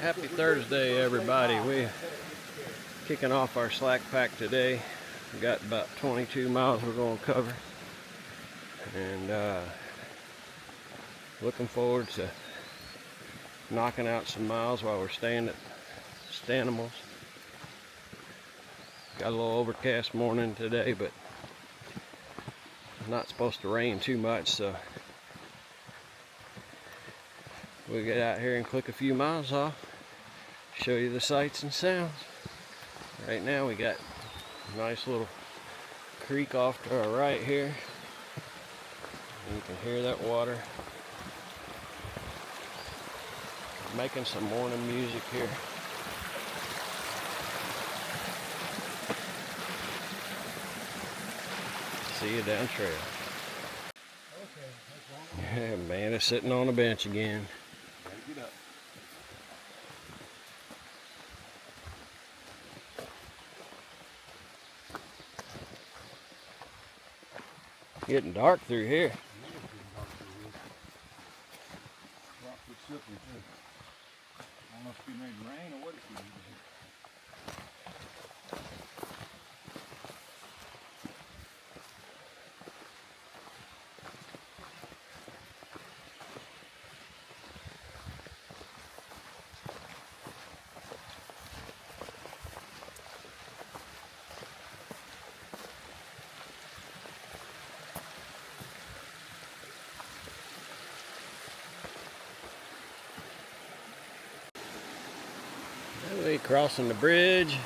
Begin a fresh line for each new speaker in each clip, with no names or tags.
Happy Thursday, everybody. We're kicking off our slack pack today. We got about 22 miles we're going to cover, and looking forward to knocking out some miles while we're staying at Stanimals. Got a little overcast morning today, but not supposed to rain too much, so we'll get out here and click a few miles off, show you the sights and sounds. Right now we got a nice little creek off to our right here. And you can hear that water making some morning music here. See you down trail. Yeah, man is sitting on a bench again. Get up. Getting dark through here. I don't know if it's getting ready to rain or what it's getting ready to do. We're crossing the bridge.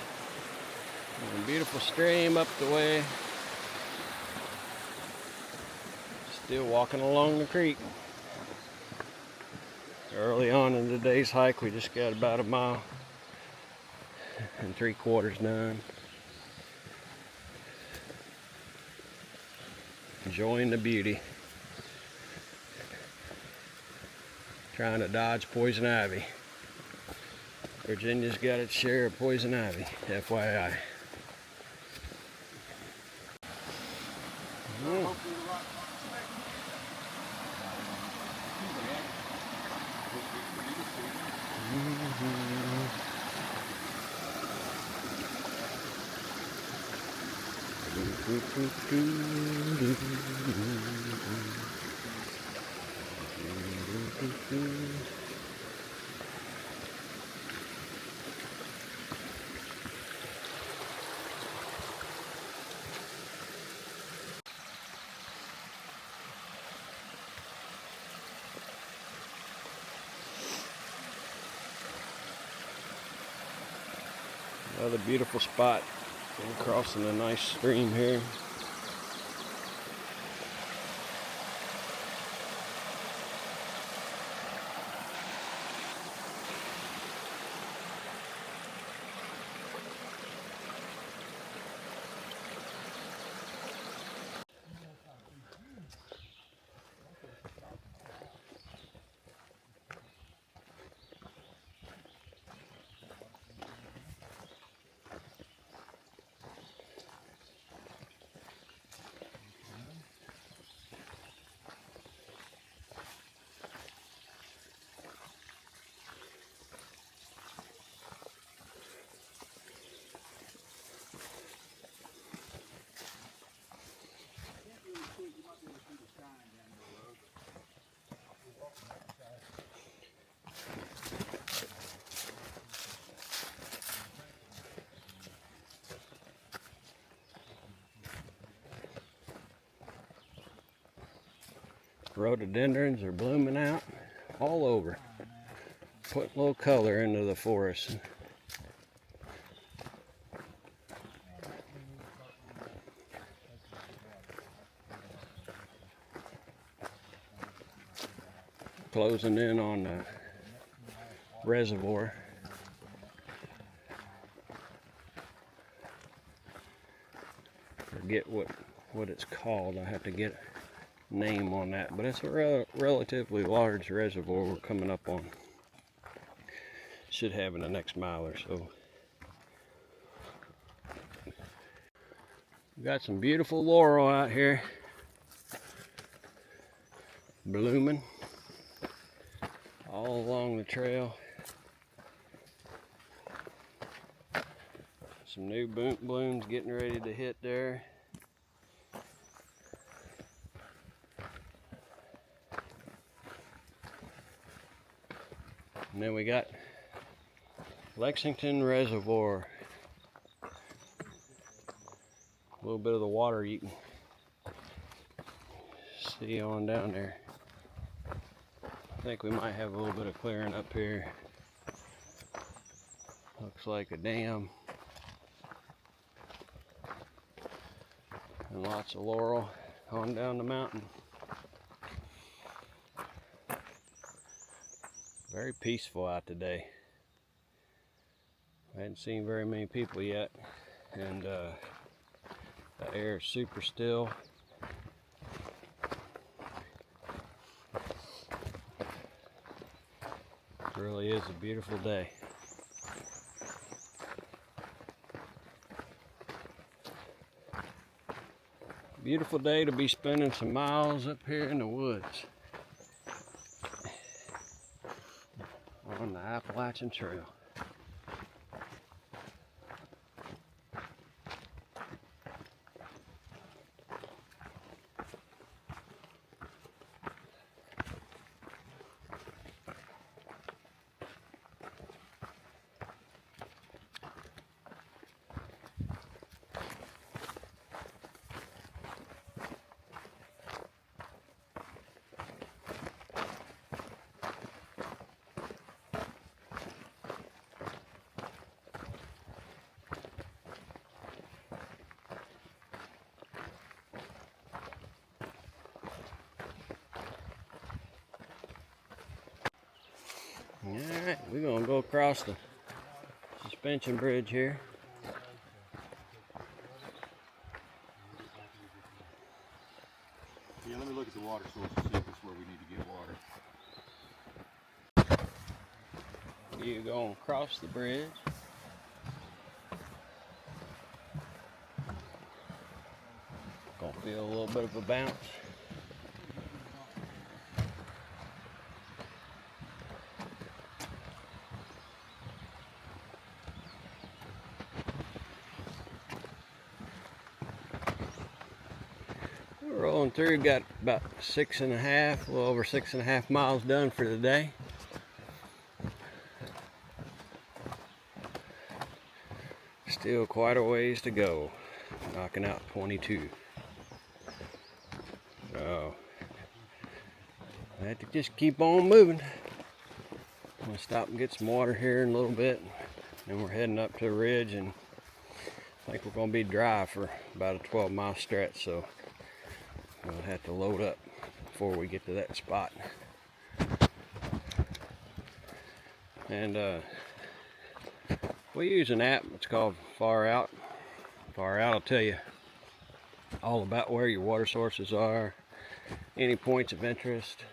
There's a beautiful stream up the way. Still walking along the creek. Early on in today's hike, we just got about a mile and 3/4 done. Enjoying the beauty. Trying to dodge poison ivy. Virginia's got its share of poison ivy, FYI. Another beautiful spot. We're crossing a nice stream here. Rhododendrons are blooming out all over, putting a little color into the forest. Closing in on the reservoir. Forget what it's called. I have to get name on that, but it's a relatively large reservoir we're coming up on. Should have in the next mile or so. We got some beautiful laurel out here, blooming all along the trail. some new blooms getting ready to hit there. And then we got Lexington Reservoir. A little bit of the water you can see on down there. I think we might have a little bit of clearing up here. Looks like a dam. And lots of laurel on down the mountain. Very peaceful out today. I hadn't seen very many people yet, and the air is super still. It really is a beautiful day. Beautiful day to be spending some miles up here in the woods on the Appalachian Trail. Alright, we're going to go across the suspension bridge here.
Yeah, let me look at the water source and see if it's where we need to get water.
You're going across the bridge. Gonna feel a little bit of a bounce. We're rolling through, got about 6.5, a little over 6.5 miles done for the day. Still quite a ways to go, knocking out 22. So, I have to just keep on moving. I'm gonna stop and get some water here in a little bit. Then we're heading up to the ridge, and I think we're gonna be dry for about a 12-mile stretch, so we'll have to load up before we get to that spot. And we use an app, it's called FarOut. FarOut will tell you all about where your water sources are, any points of interest.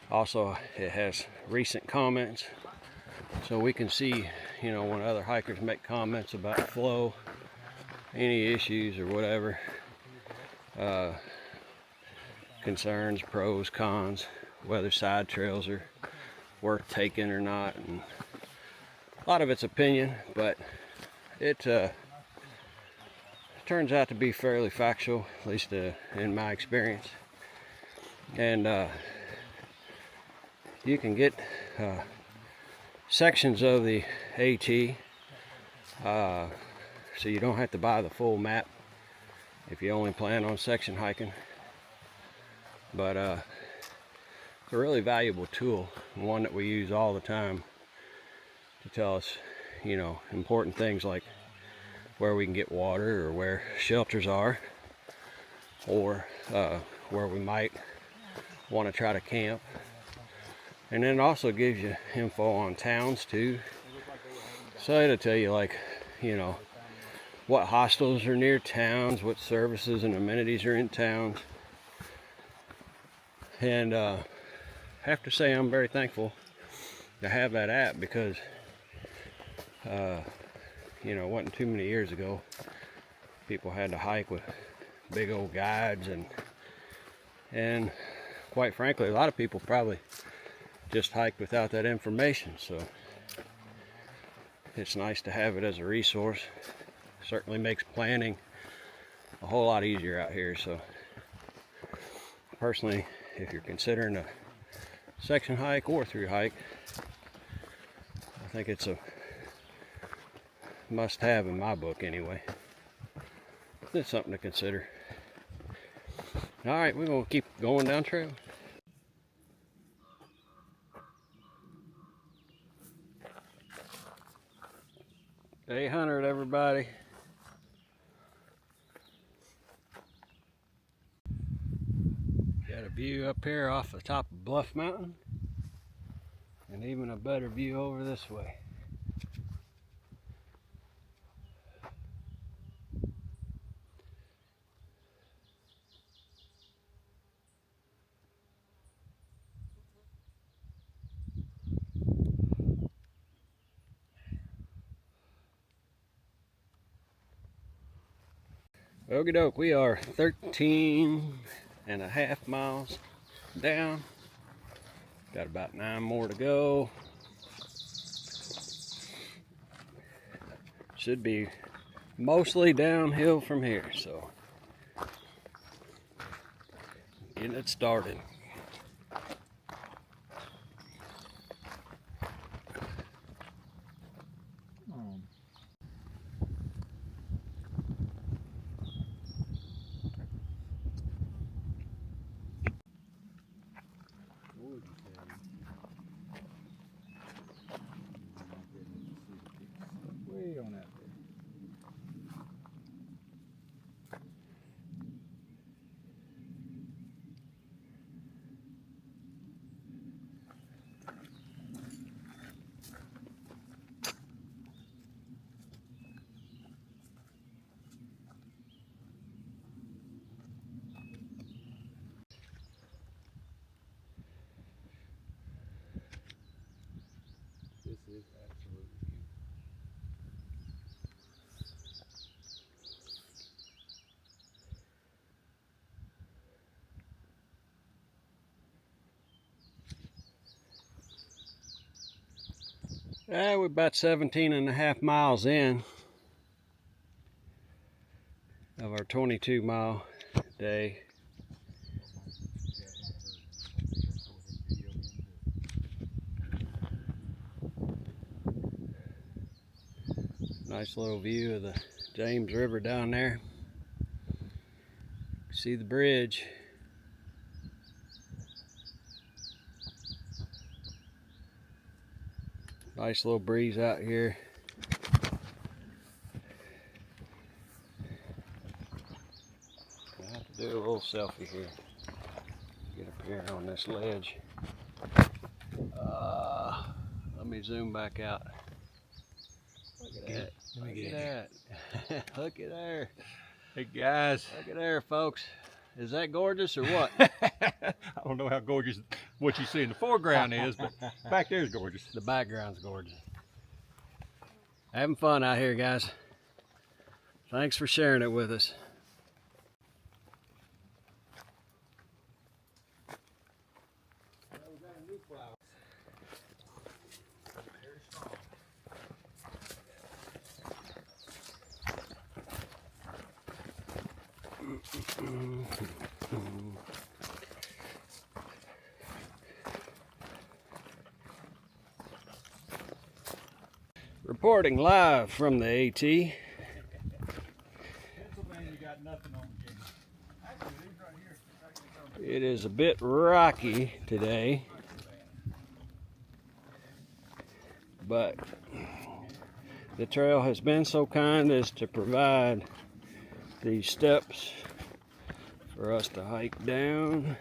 Also, it has recent comments, so we can see, you know, when other hikers make comments about flow, any issues or whatever, concerns, pros, cons, whether side trails are worth taking or not, and a lot of it's opinion, but it turns out to be fairly factual, at least in my experience. And you can get sections of the AT, so you don't have to buy the full map if you only plan on section hiking. But it's a really valuable tool, and one that we use all the time to tell us, you know, important things like where we can get water, or where shelters are, or where we might want to try to camp. And then it also gives you info on towns too. So it'll tell you, like, you know, what hostels are near towns, what services and amenities are in towns. And I have to say I'm very thankful to have that app, because you know, it wasn't too many years ago people had to hike with big old guides, and quite frankly, a lot of people probably just hiked without that information. So it's nice to have it as a resource. Certainly makes planning a whole lot easier out here. So personally, if you're considering a section hike or through hike, I think it's a must-have in my book anyway. It's something to consider. All right, we're gonna keep going down trail. Day 100, everybody. Got a view up here off the top of Bluff Mountain, and even a better view over this way. Okie doke, we are 13.5 miles down. Got about 9 more to go. Should be mostly downhill from here, so getting it started.
Way on that there. This is absolutely beautiful.
We're about 17.5 miles in of our 22-mile day. Nice little view of the James River down there. See the bridge. Nice little breeze out here. I have to do a little selfie here. Get up here on this ledge. Let me zoom back out. Look at that. Look at that. Look at there.
Hey guys.
Look at there, folks. Is that gorgeous or what?
I don't know how gorgeous what you see in the foreground is, but back there is gorgeous.
The background's gorgeous. Having fun out here, guys. Thanks for sharing it with us. Reporting live from the AT.
Pennsylvania got nothing on Virginia. Actually, these right here.
It is a bit rocky today, but the trail has been so kind as to provide these steps for us to hike down,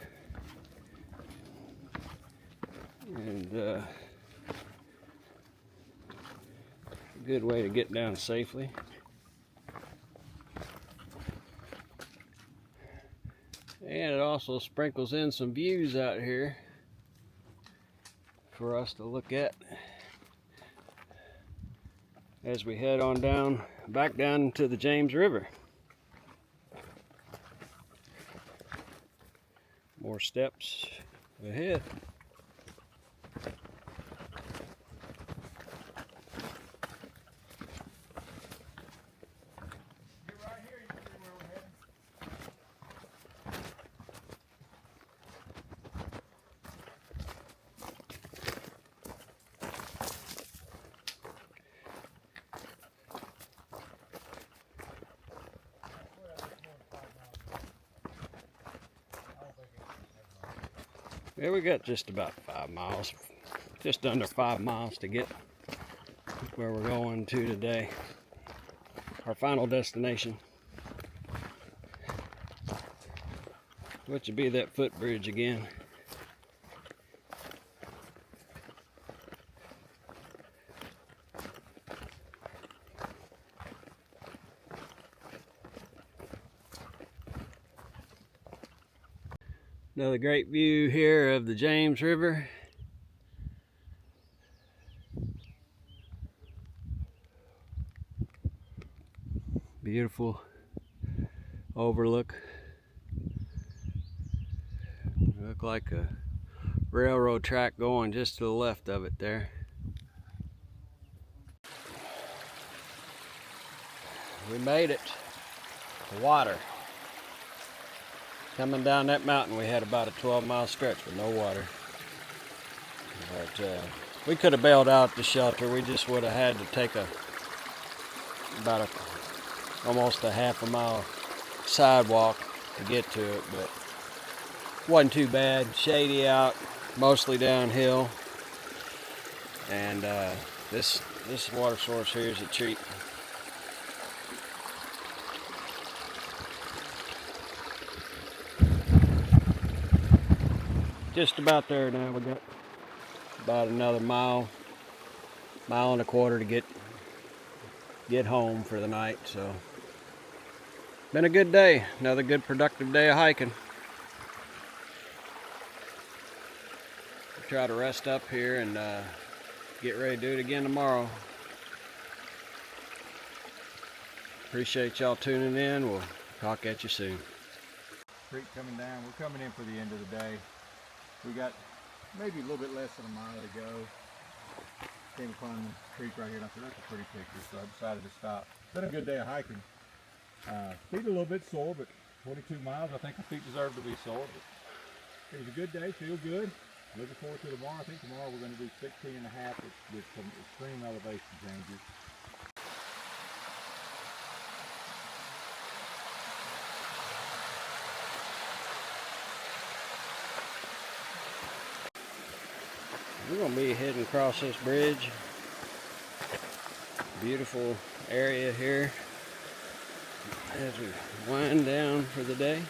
and a good way to get down safely. And it also sprinkles in some views out here for us to look at as we head on down, back down to the James River. More steps ahead. Yeah, we got just about 5 miles, just under 5 miles to get where we're going to today. Our final destination, which would be that footbridge again. Another great view here of the James River. Beautiful overlook. Look like a railroad track going just to the left of it there. We made it to water. Coming down that mountain, we had about a 12-mile stretch with no water. But we could have bailed out the shelter. We just would have had to take almost a half a mile sidewalk to get to it, but wasn't too bad. Shady out, mostly downhill, and this water source here is a treat. Just about there now. We got about another mile and a quarter to get home for the night. So been a good day. Another good productive day of hiking. We'll try to rest up here and get ready to do it again tomorrow. Appreciate y'all tuning in. We'll talk at you soon.
Creek coming down. We're coming in for the end of the day. We got maybe a little bit less than a mile to go. Came upon the creek right here, and I said, that's a pretty picture, so I decided to stop. Been a good day of hiking. Feet a little bit sore, but 22 miles, I think the feet deserve to be sore. But it was a good day, feel good. Looking forward to tomorrow. I think tomorrow we're going to do 16.5 with some extreme elevation changes.
We're going to be heading across this bridge. Beautiful area here as we wind down for the day.